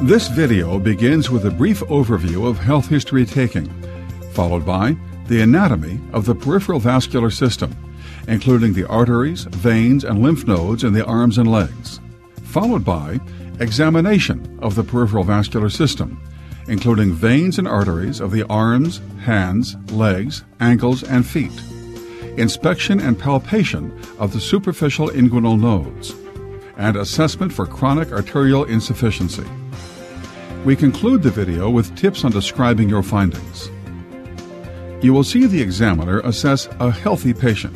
This video begins with a brief overview of health history taking, followed by the anatomy of the peripheral vascular system, including the arteries, veins, and lymph nodes in the arms and legs, followed by examination of the peripheral vascular system, including veins and arteries of the arms, hands, legs, ankles, and feet, inspection and palpation of the superficial inguinal nodes, and assessment for chronic arterial insufficiency. We conclude the video with tips on describing your findings. You will see the examiner assess a healthy patient.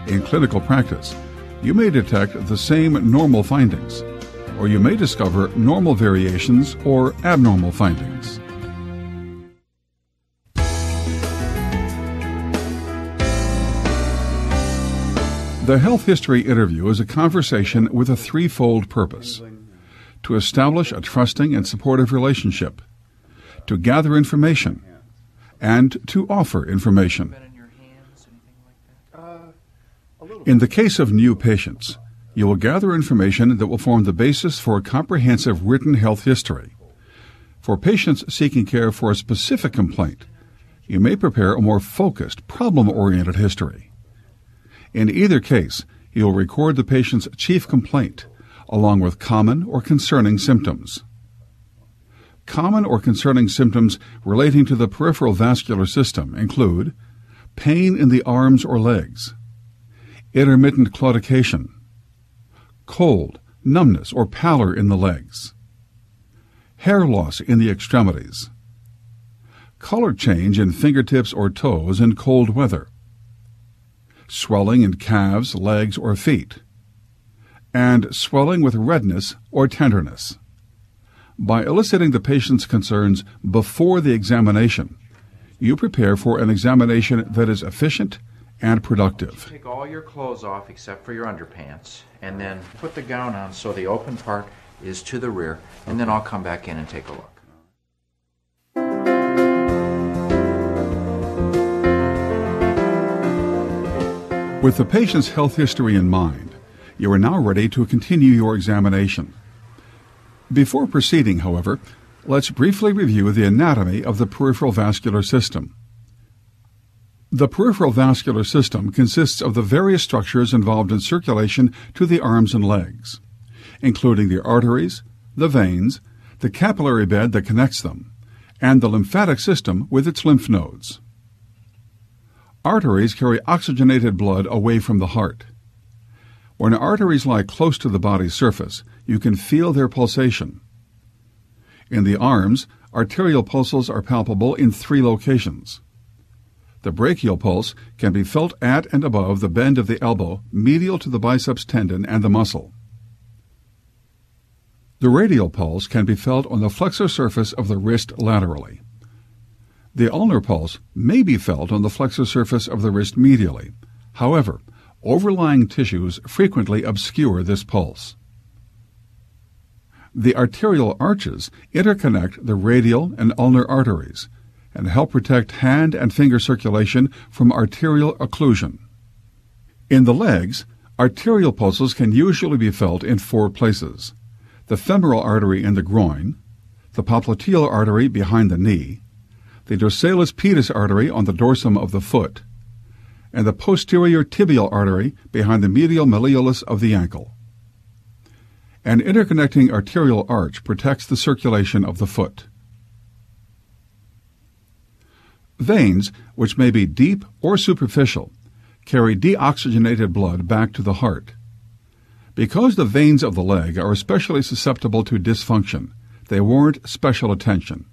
In clinical practice, you may detect the same normal findings, or you may discover normal variations or abnormal findings. The health history interview is a conversation with a threefold purpose: to establish a trusting and supportive relationship, to gather information, and to offer information. In the case of new patients, you will gather information that will form the basis for a comprehensive written health history. For patients seeking care for a specific complaint, you may prepare a more focused, problem-oriented history. In either case, you will record the patient's chief complaint, along with common or concerning symptoms. Common or concerning symptoms relating to the peripheral vascular system include pain in the arms or legs, intermittent claudication, cold, numbness, or pallor in the legs, hair loss in the extremities, color change in fingertips or toes in cold weather, swelling in calves, legs, or feet, and swelling with redness or tenderness. By eliciting the patient's concerns before the examination, you prepare for an examination that is efficient and productive. Take all your clothes off except for your underpants, and then put the gown on so the open part is to the rear, and then I'll come back in and take a look. With the patient's health history in mind, you are now ready to continue your examination. Before proceeding, however, let's briefly review the anatomy of the peripheral vascular system. The peripheral vascular system consists of the various structures involved in circulation to the arms and legs, including the arteries, the veins, the capillary bed that connects them, and the lymphatic system with its lymph nodes. Arteries carry oxygenated blood away from the heart. When arteries lie close to the body's surface, you can feel their pulsation. In the arms, arterial pulses are palpable in 3 locations. The brachial pulse can be felt at and above the bend of the elbow, medial to the biceps tendon and the muscle. The radial pulse can be felt on the flexor surface of the wrist laterally. The ulnar pulse may be felt on the flexor surface of the wrist medially. However, overlying tissues frequently obscure this pulse. The arterial arches interconnect the radial and ulnar arteries and help protect hand and finger circulation from arterial occlusion. In the legs, arterial pulses can usually be felt in 4 places: the femoral artery in the groin, the popliteal artery behind the knee, the dorsalis pedis artery on the dorsum of the foot, and the posterior tibial artery behind the medial malleolus of the ankle. An interconnecting arterial arch protects the circulation of the foot. Veins, which may be deep or superficial, carry deoxygenated blood back to the heart. Because the veins of the leg are especially susceptible to dysfunction, they warrant special attention.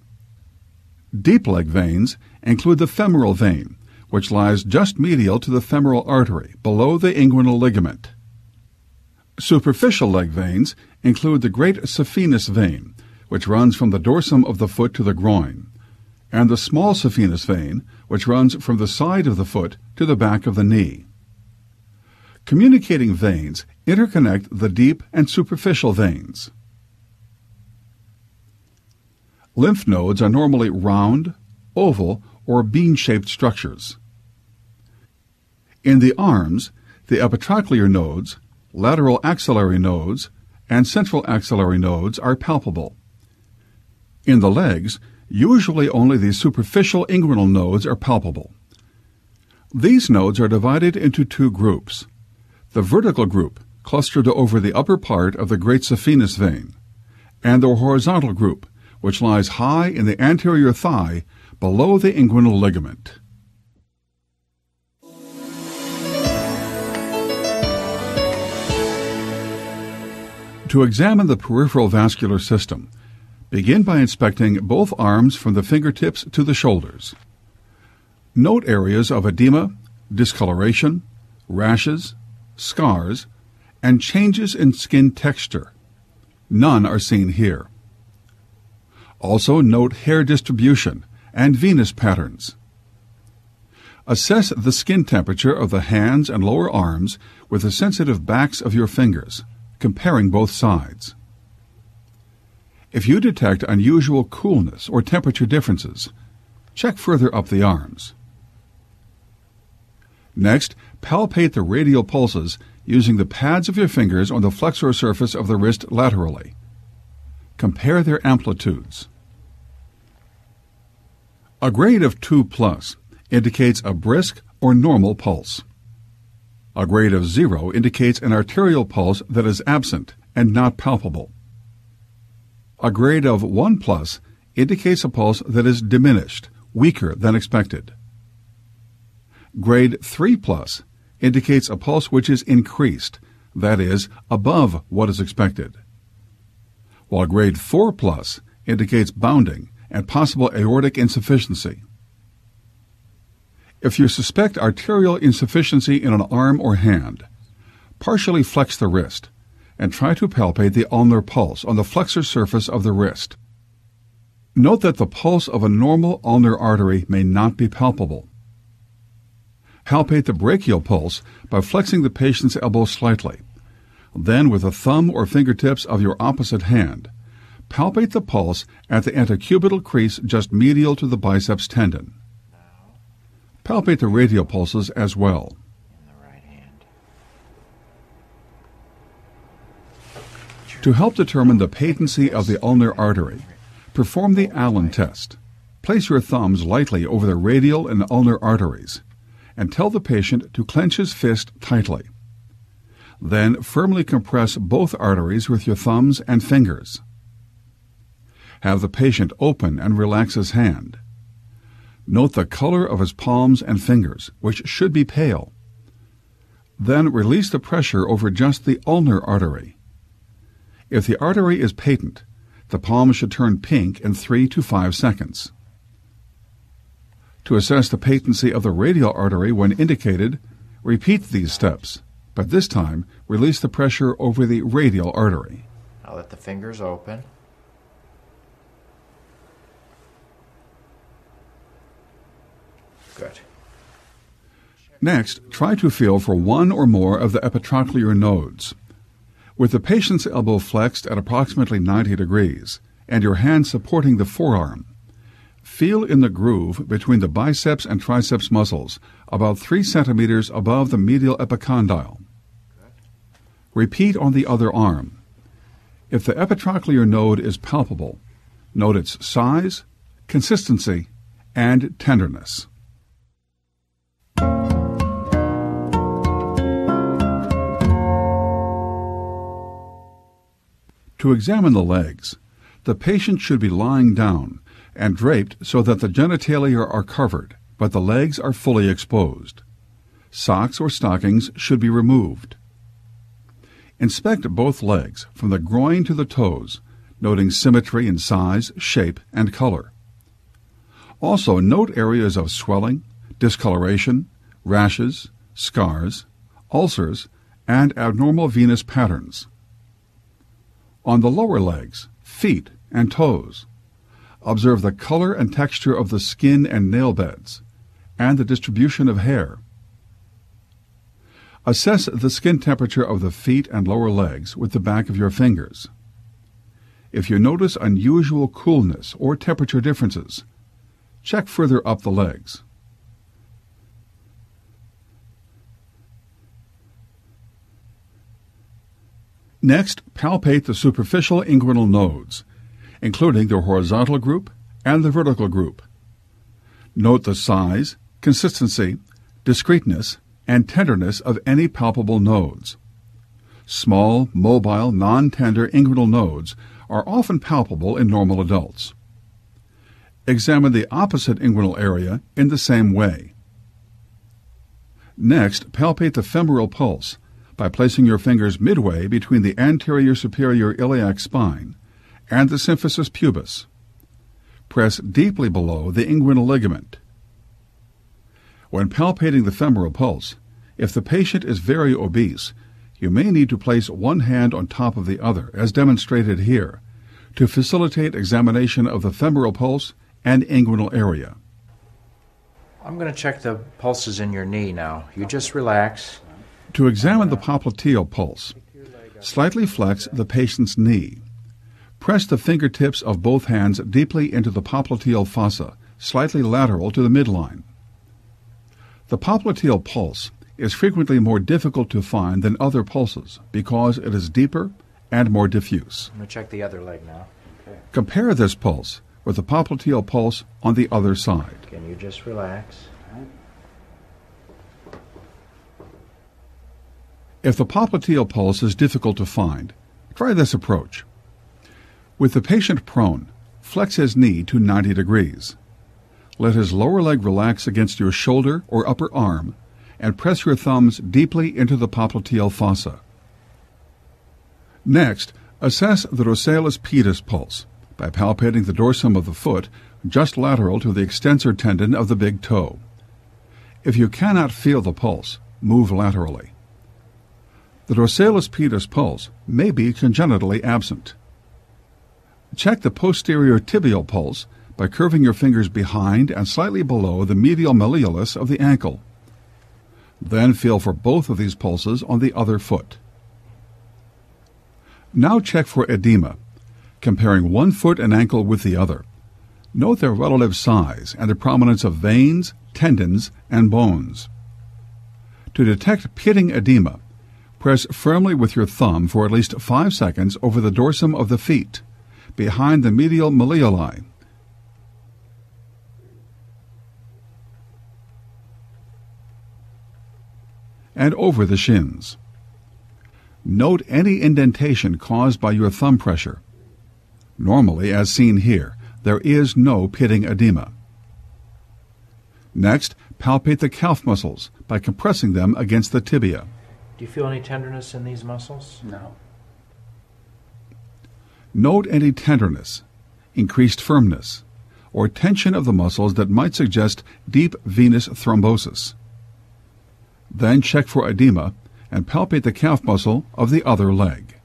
Deep leg veins include the femoral vein, which lies just medial to the femoral artery, below the inguinal ligament. Superficial leg veins include the great saphenous vein, which runs from the dorsum of the foot to the groin, and the small saphenous vein, which runs from the side of the foot to the back of the knee. Communicating veins interconnect the deep and superficial veins. Lymph nodes are normally round, oval, or bean-shaped structures. In the arms, the epitrochlear nodes, lateral axillary nodes, and central axillary nodes are palpable. In the legs, usually only the superficial inguinal nodes are palpable. These nodes are divided into two groups. The vertical group, clustered over the upper part of the great saphenous vein, and the horizontal group, which lies high in the anterior thigh below the inguinal ligament. To examine the peripheral vascular system, begin by inspecting both arms from the fingertips to the shoulders. Note areas of edema, discoloration, rashes, scars, and changes in skin texture. None are seen here. Also note hair distribution and venous patterns. Assess the skin temperature of the hands and lower arms with the sensitive backs of your fingers, comparing both sides. If you detect unusual coolness or temperature differences, check further up the arms. Next, palpate the radial pulses using the pads of your fingers on the flexor surface of the wrist laterally. Compare their amplitudes. A grade of 2+ indicates a brisk or normal pulse. A grade of 0 indicates an arterial pulse that is absent and not palpable. A grade of 1+ indicates a pulse that is diminished, weaker than expected. Grade 3+ indicates a pulse which is increased, that is, above what is expected, while grade 4+ indicates bounding and possible aortic insufficiency. If you suspect arterial insufficiency in an arm or hand, partially flex the wrist and try to palpate the ulnar pulse on the flexor surface of the wrist. Note that the pulse of a normal ulnar artery may not be palpable. Palpate the brachial pulse by flexing the patient's elbow slightly. Then, with the thumb or fingertips of your opposite hand, palpate the pulse at the antecubital crease just medial to the biceps tendon. Palpate the radial pulses as well. In the right hand. To help determine the patency of the ulnar artery, perform the Allen test. Place your thumbs lightly over the radial and ulnar arteries and tell the patient to clench his fist tightly. Then firmly compress both arteries with your thumbs and fingers. Have the patient open and relax his hand. Note the color of his palms and fingers, which should be pale. Then release the pressure over just the ulnar artery. If the artery is patent, the palm should turn pink in 3 to 5 seconds. To assess the patency of the radial artery when indicated, repeat these steps, but this time release the pressure over the radial artery. Now let the fingers open. Good. Next, try to feel for one or more of the epitrochlear nodes. With the patient's elbow flexed at approximately 90 degrees and your hand supporting the forearm, feel in the groove between the biceps and triceps muscles about 3 centimeters above the medial epicondyle. Repeat on the other arm. If the epitrochlear node is palpable, note its size, consistency, and tenderness. To examine the legs, the patient should be lying down and draped so that the genitalia are covered, but the legs are fully exposed. Socks or stockings should be removed. Inspect both legs from the groin to the toes, noting symmetry in size, shape, and color. Also note areas of swelling, discoloration, rashes, scars, ulcers, and abnormal venous patterns. On the lower legs, feet, and toes, observe the color and texture of the skin and nail beds, and the distribution of hair. Assess the skin temperature of the feet and lower legs with the back of your fingers. If you notice unusual coolness or temperature differences, check further up the legs. Next, palpate the superficial inguinal nodes. including the horizontal group and the vertical group. Note the size, consistency, discreteness, and tenderness of any palpable nodes. Small, mobile, non-tender inguinal nodes are often palpable in normal adults. Examine the opposite inguinal area in the same way. Next, palpate the femoral pulse by placing your fingers midway between the anterior superior iliac spine and the symphysis pubis. Press deeply below the inguinal ligament. When palpating the femoral pulse, if the patient is very obese, you may need to place one hand on top of the other, as demonstrated here, to facilitate examination of the femoral pulse and inguinal area. I'm going to check the pulses in your knee now. You just relax. To examine the popliteal pulse, slightly flex the patient's knee. Press the fingertips of both hands deeply into the popliteal fossa, slightly lateral to the midline. The popliteal pulse is frequently more difficult to find than other pulses because it is deeper and more diffuse. I'm going to check the other leg now. Okay. Compare this pulse with the popliteal pulse on the other side. Can you just relax? If the popliteal pulse is difficult to find, try this approach. With the patient prone, flex his knee to 90 degrees. Let his lower leg relax against your shoulder or upper arm and press your thumbs deeply into the popliteal fossa. Next, assess the dorsalis pedis pulse by palpating the dorsum of the foot just lateral to the extensor tendon of the big toe. If you cannot feel the pulse, move laterally. The dorsalis pedis pulse may be congenitally absent. Check the posterior tibial pulse by curving your fingers behind and slightly below the medial malleolus of the ankle. Then feel for both of these pulses on the other foot. Now check for edema, comparing one foot and ankle with the other. Note their relative size and the prominence of veins, tendons, and bones. To detect pitting edema, press firmly with your thumb for at least 5 seconds over the dorsum of the feet, behind the medial malleoli. And over the shins. Note any indentation caused by your thumb pressure. Normally, as seen here, there is no pitting edema. Next, palpate the calf muscles by compressing them against the tibia. Do you feel any tenderness in these muscles? No. Note any tenderness, increased firmness, or tension of the muscles that might suggest deep venous thrombosis. Then check for edema and palpate the calf muscle of the other leg.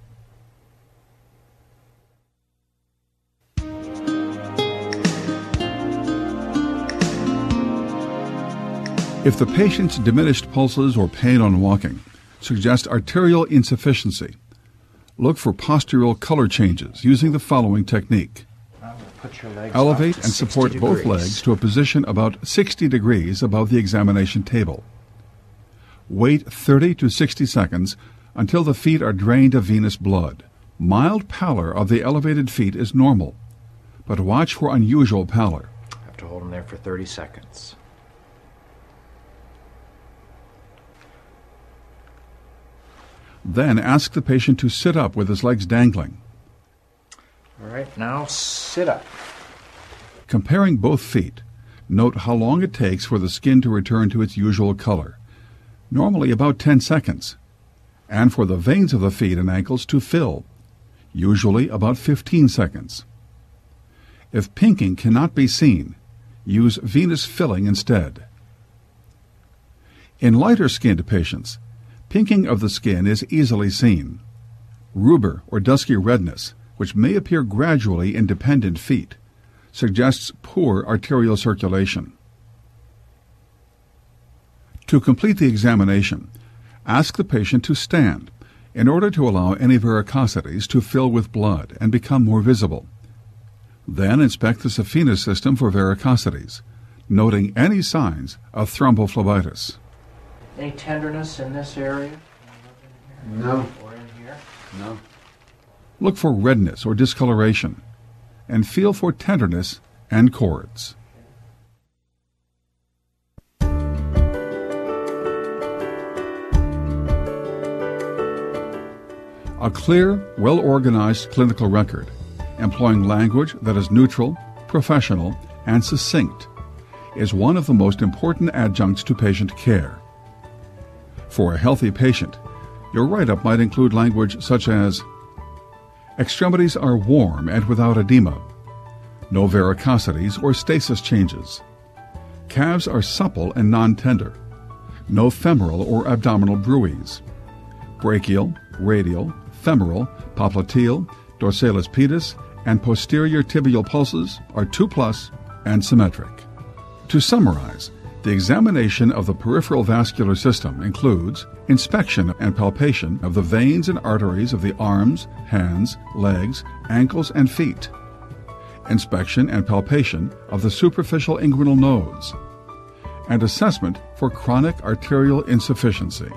If the patient's diminished pulses or pain on walking suggest arterial insufficiency, look for postural color changes using the following technique. Put your legs Elevate up to and support 60 both degrees. legs to a position about 60 degrees above the examination table. Wait 30 to 60 seconds until the feet are drained of venous blood. Mild pallor of the elevated feet is normal, but watch for unusual pallor. I have to hold them there for 30 seconds. Then ask the patient to sit up with his legs dangling. All right, now sit up. Comparing both feet, note how long it takes for the skin to return to its usual color, normally about 10 seconds, and for the veins of the feet and ankles to fill, usually about 15 seconds. If pinking cannot be seen, use venous filling instead. In lighter-skinned patients, pinking of the skin is easily seen. Rubor or dusky redness, which may appear gradually in dependent feet, suggests poor arterial circulation. To complete the examination, ask the patient to stand in order to allow any varicosities to fill with blood and become more visible. Then inspect the saphenous system for varicosities, noting any signs of thrombophlebitis. Any tenderness in this area? No. Or in here? No. Look for redness or discoloration, and feel for tenderness and cords. A clear, well-organized clinical record, employing language that is neutral, professional, and succinct, is one of the most important adjuncts to patient care. For a healthy patient, your write-up might include language such as, extremities are warm and without edema, no varicosities or stasis changes, calves are supple and non-tender, no femoral or abdominal bruits, brachial, radial, femoral, popliteal, dorsalis pedis, and posterior tibial pulses are 2+ and symmetric. To summarize, the examination of the peripheral vascular system includes inspection and palpation of the veins and arteries of the arms, hands, legs, ankles, and feet, inspection and palpation of the superficial inguinal nodes, and assessment for chronic arterial insufficiency.